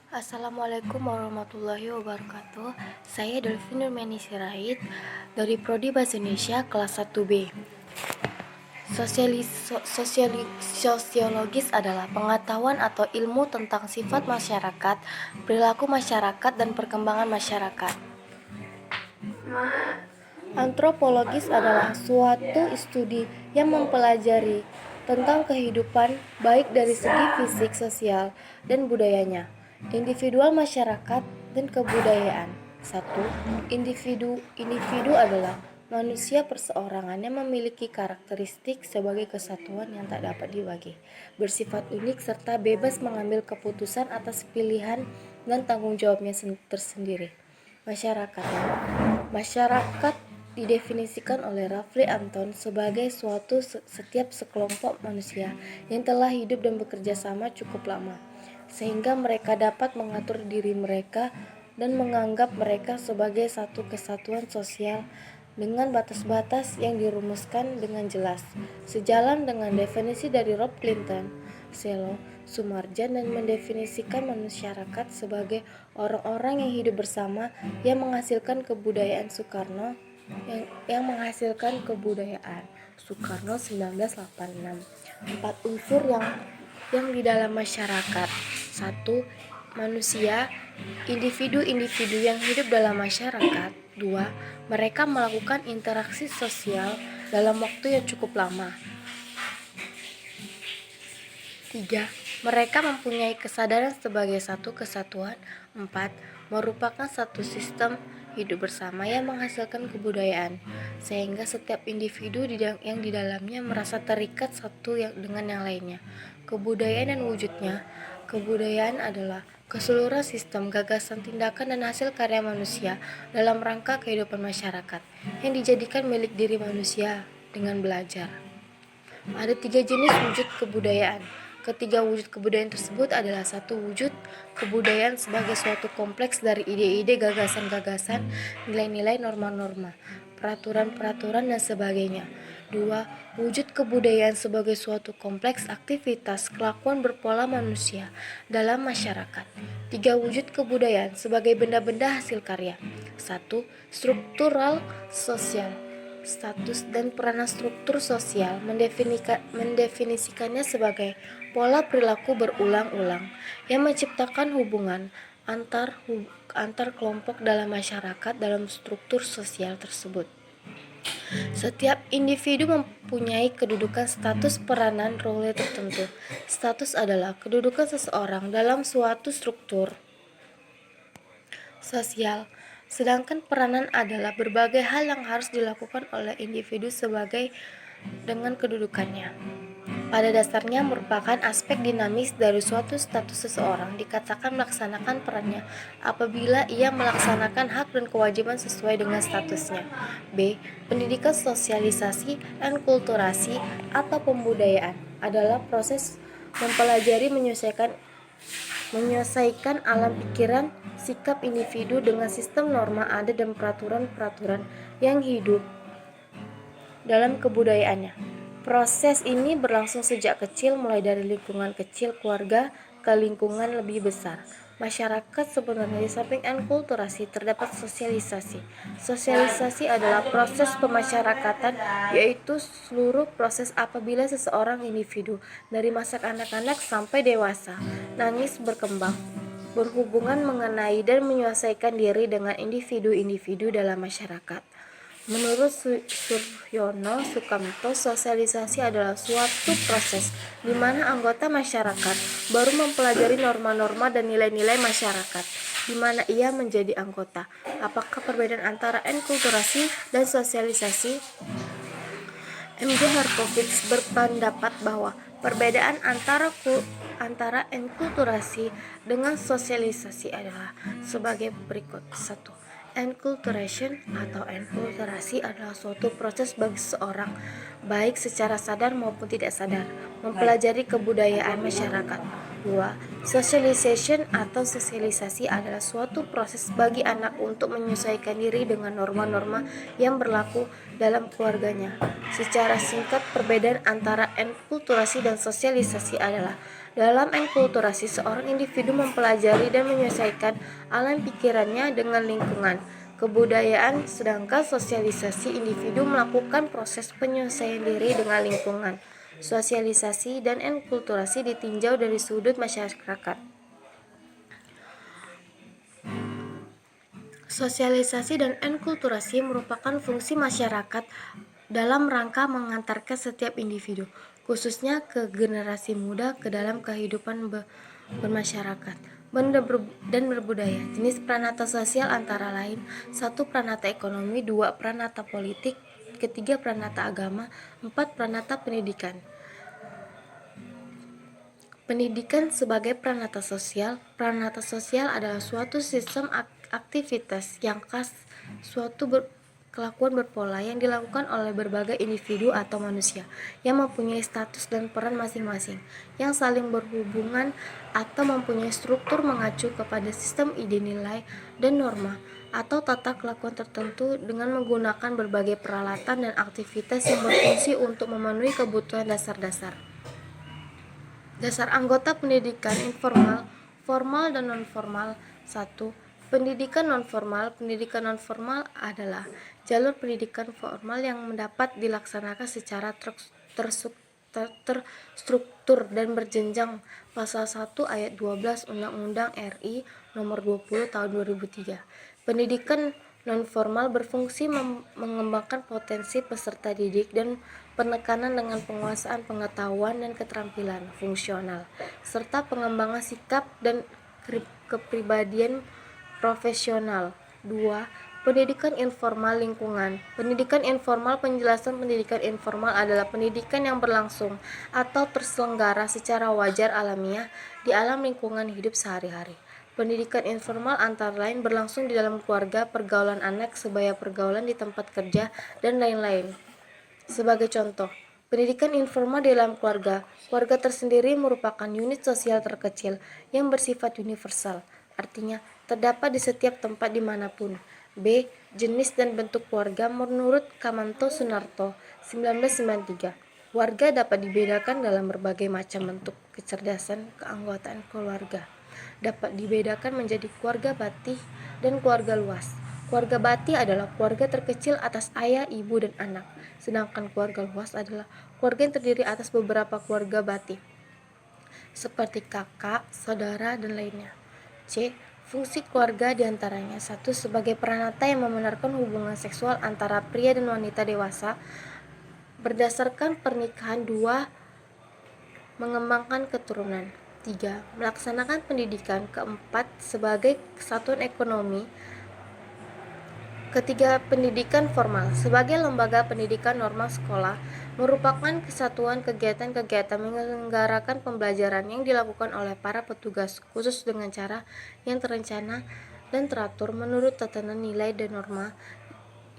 Assalamualaikum warahmatullahi wabarakatuh. Saya Delvin Nurmeni Sirait dari Prodi Bahasa Indonesia kelas 1B. Sosiologis adalah pengetahuan atau ilmu tentang sifat masyarakat, perilaku masyarakat, dan perkembangan masyarakat. Antropologis adalah suatu studi yang mempelajari tentang kehidupan baik dari segi fisik, sosial, dan budayanya, individual, masyarakat, dan kebudayaan. 1. Individu adalah manusia perseorangan yang memiliki karakteristik sebagai kesatuan yang tak dapat dibagi, bersifat unik serta bebas mengambil keputusan atas pilihan dan tanggung jawabnya tersendiri. Masyarakat didefinisikan oleh Rafli Anton sebagai setiap sekelompok manusia yang telah hidup dan bekerja sama cukup lama, sehingga mereka dapat mengatur diri mereka dan menganggap mereka sebagai satu kesatuan sosial dengan batas-batas yang dirumuskan dengan jelas, sejalan dengan definisi dari Rob Clinton, Selo, Sumarjan, dan mendefinisikan masyarakat sebagai orang-orang yang hidup bersama yang menghasilkan kebudayaan Soekarno 1986. 4 unsur yang di dalam masyarakat. 1. Manusia, individu-individu yang hidup dalam masyarakat. 2. Mereka melakukan interaksi sosial dalam waktu yang cukup lama. 3. Mereka mempunyai kesadaran sebagai satu kesatuan. 4. Merupakan satu sistem hidup bersama yang menghasilkan kebudayaan, sehingga setiap individu yang di dalamnya merasa terikat satu dengan yang lainnya. Kebudayaan dan wujudnya. Kebudayaan adalah keseluruhan sistem, gagasan, tindakan, dan hasil karya manusia dalam rangka kehidupan masyarakat yang dijadikan milik diri manusia dengan belajar. Ada 3 jenis wujud kebudayaan. Ketiga wujud kebudayaan tersebut adalah: 1. Wujud kebudayaan sebagai suatu kompleks dari ide-ide, gagasan-gagasan, nilai-nilai, norma-norma, peraturan-peraturan, dan sebagainya. 2. Wujud kebudayaan sebagai suatu kompleks aktivitas, kelakuan berpola manusia dalam masyarakat. 3. Wujud kebudayaan sebagai benda-benda hasil karya. 1. Struktural sosial. Status dan peranan struktur sosial mendefinisikannya sebagai pola perilaku berulang-ulang yang menciptakan hubungan antar kelompok dalam masyarakat dalam struktur sosial tersebut. Setiap individu mempunyai kedudukan, status, peranan, role tertentu. Status adalah kedudukan seseorang dalam suatu struktur sosial, sedangkan peranan adalah berbagai hal yang harus dilakukan oleh individu dengan kedudukannya. Pada dasarnya merupakan aspek dinamis dari suatu status seseorang, dikatakan melaksanakan perannya apabila ia melaksanakan hak dan kewajiban sesuai dengan statusnya. B. Pendidikan, sosialisasi, enkulturasi atau pembudayaan adalah proses mempelajari menyelesaikan alam pikiran, sikap individu dengan sistem norma adat dan peraturan-peraturan yang hidup dalam kebudayaannya. Proses ini berlangsung sejak kecil, mulai dari lingkungan kecil keluarga ke lingkungan lebih besar masyarakat. Sebenarnya di samping enkulturasi terdapat sosialisasi. Sosialisasi adalah proses pemasyarakatan, yaitu seluruh proses apabila seseorang individu dari masa kanak-kanak sampai dewasa, nangis, berkembang, berhubungan, mengenai, dan menyelesaikan diri dengan individu-individu dalam masyarakat. Menurut Suryono Sukamto, sosialisasi adalah suatu proses di mana anggota masyarakat baru mempelajari norma-norma dan nilai-nilai masyarakat di mana ia menjadi anggota. Apakah perbedaan antara enkulturasi dan sosialisasi? M.J. Harkowitz berpendapat bahwa perbedaan antara enkulturasi dengan sosialisasi adalah sebagai berikut. 1. Enculturation atau enkulturasi adalah suatu proses bagi seseorang, baik secara sadar maupun tidak sadar, mempelajari kebudayaan masyarakat. 2. Socialization atau sosialisasi adalah suatu proses bagi anak untuk menyesuaikan diri dengan norma-norma yang berlaku dalam keluarganya. Secara singkat, perbedaan antara enkulturasi dan sosialisasi adalah Dalam enkulturasi, seorang individu mempelajari dan menyesuaikan alam pikirannya dengan lingkungan kebudayaan, sedangkan sosialisasi individu melakukan proses penyesuaian diri dengan lingkungan. Sosialisasi dan enkulturasi ditinjau dari sudut masyarakat. Sosialisasi dan enkulturasi merupakan fungsi masyarakat dalam rangka mengantarkan setiap individu, khususnya ke generasi muda, ke dalam kehidupan bermasyarakat dan berbudaya. Jenis pranata sosial antara lain: 1. Pranata ekonomi, 2. Pranata politik, 3. Pranata agama, 4. Pranata pendidikan. Pendidikan sebagai pranata sosial. Pranata sosial adalah suatu sistem aktivitas yang khas, suatu kelakuan berpola yang dilakukan oleh berbagai individu atau manusia yang mempunyai status dan peran masing-masing, yang saling berhubungan atau mempunyai struktur mengacu kepada sistem ide nilai dan norma atau tata kelakuan tertentu dengan menggunakan berbagai peralatan dan aktivitas yang berfungsi untuk memenuhi kebutuhan dasar-dasar. Dasar anggota pendidikan informal, formal dan non-formal. 1. Pendidikan non-formal. Pendidikan non-formal adalah jalur pendidikan formal yang dapat dilaksanakan secara terstruktur dan berjenjang. Pasal 1 ayat 12 Undang-Undang RI Nomor 20 Tahun 2003. Pendidikan non-formal berfungsi mengembangkan potensi peserta didik dan penekanan dengan penguasaan pengetahuan dan keterampilan fungsional, serta pengembangan sikap dan kepribadian profesional. 2. Pendidikan informal lingkungan. Pendidikan informal. Penjelasan pendidikan informal adalah pendidikan yang berlangsung atau terselenggara secara wajar alamiah di alam lingkungan hidup sehari-hari. Pendidikan informal antara lain berlangsung di dalam keluarga, pergaulan anak, sebaya pergaulan di tempat kerja, dan lain-lain. Sebagai contoh, pendidikan informal di dalam keluarga. Keluarga tersendiri merupakan unit sosial terkecil yang bersifat universal, artinya terdapat di setiap tempat dimanapun. B. Jenis dan bentuk keluarga. Menurut Kamanto Sunarto 1993, keluarga dapat dibedakan dalam berbagai macam bentuk kecerdasan keanggotaan keluarga. Dapat dibedakan menjadi keluarga bati dan keluarga luas. Keluarga bati adalah keluarga terkecil atas ayah, ibu, dan anak, sedangkan keluarga luas adalah keluarga yang terdiri atas beberapa keluarga bati, seperti kakak, saudara, dan lainnya. C. Fungsi keluarga diantaranya: 1. Sebagai peranata yang membenarkan hubungan seksual antara pria dan wanita dewasa berdasarkan pernikahan. 2. Mengembangkan keturunan. 3. Melaksanakan pendidikan. 4. Sebagai kesatuan ekonomi. Ketiga, pendidikan formal. Sebagai lembaga pendidikan normal, sekolah merupakan kesatuan kegiatan-kegiatan menyelenggarakan pembelajaran yang dilakukan oleh para petugas khusus dengan cara yang terencana dan teratur menurut tatanan nilai dan norma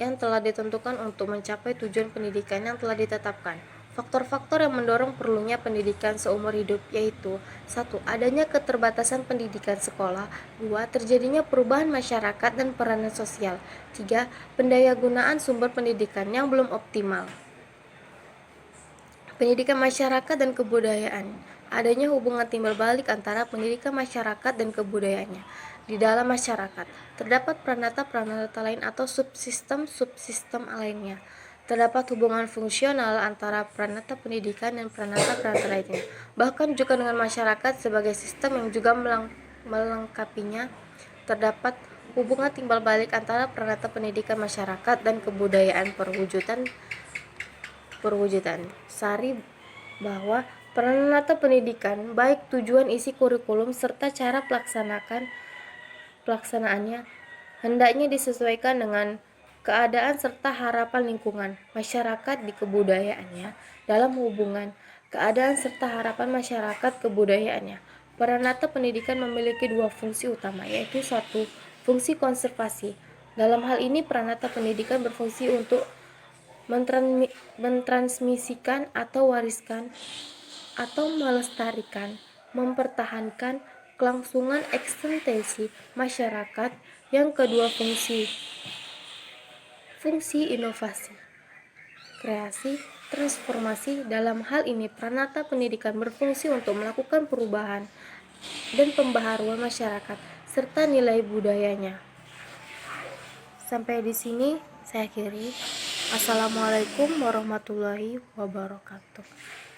yang telah ditentukan untuk mencapai tujuan pendidikan yang telah ditetapkan. Faktor-faktor yang mendorong perlunya pendidikan seumur hidup yaitu: 1. Adanya keterbatasan pendidikan sekolah. 2. Terjadinya perubahan masyarakat dan peranan sosial. 3. Pendayagunaan sumber pendidikan yang belum optimal. Pendidikan masyarakat dan kebudayaan. Adanya hubungan timbal balik antara pendidikan masyarakat dan kebudayaannya. Di dalam masyarakat, terdapat pranata-pranata lain atau subsistem lainnya. Terdapat hubungan fungsional antara pranata pendidikan dan pranata-pranata lainnya, bahkan juga dengan masyarakat sebagai sistem yang juga melengkapinya. Terdapat hubungan timbal balik antara pranata pendidikan masyarakat dan kebudayaan perwujudan. Sari bahwa pranata pendidikan, baik tujuan, isi kurikulum, serta cara pelaksanaannya hendaknya disesuaikan dengan keadaan serta harapan lingkungan masyarakat di kebudayaannya. Dalam hubungan keadaan serta harapan masyarakat kebudayaannya, pranata pendidikan memiliki dua fungsi utama, yaitu: 1. Fungsi konservasi. Dalam hal ini pranata pendidikan berfungsi untuk mentransmisikan atau wariskan atau melestarikan, mempertahankan kelangsungan eksistensi masyarakat. Yang kedua, fungsi inovasi, kreasi, transformasi. Dalam hal ini, Pranata Pendidikan berfungsi untuk melakukan perubahan dan pembaharuan masyarakat serta nilai budayanya. Sampai di sini saya akhiri. Assalamualaikum warahmatullahi wabarakatuh.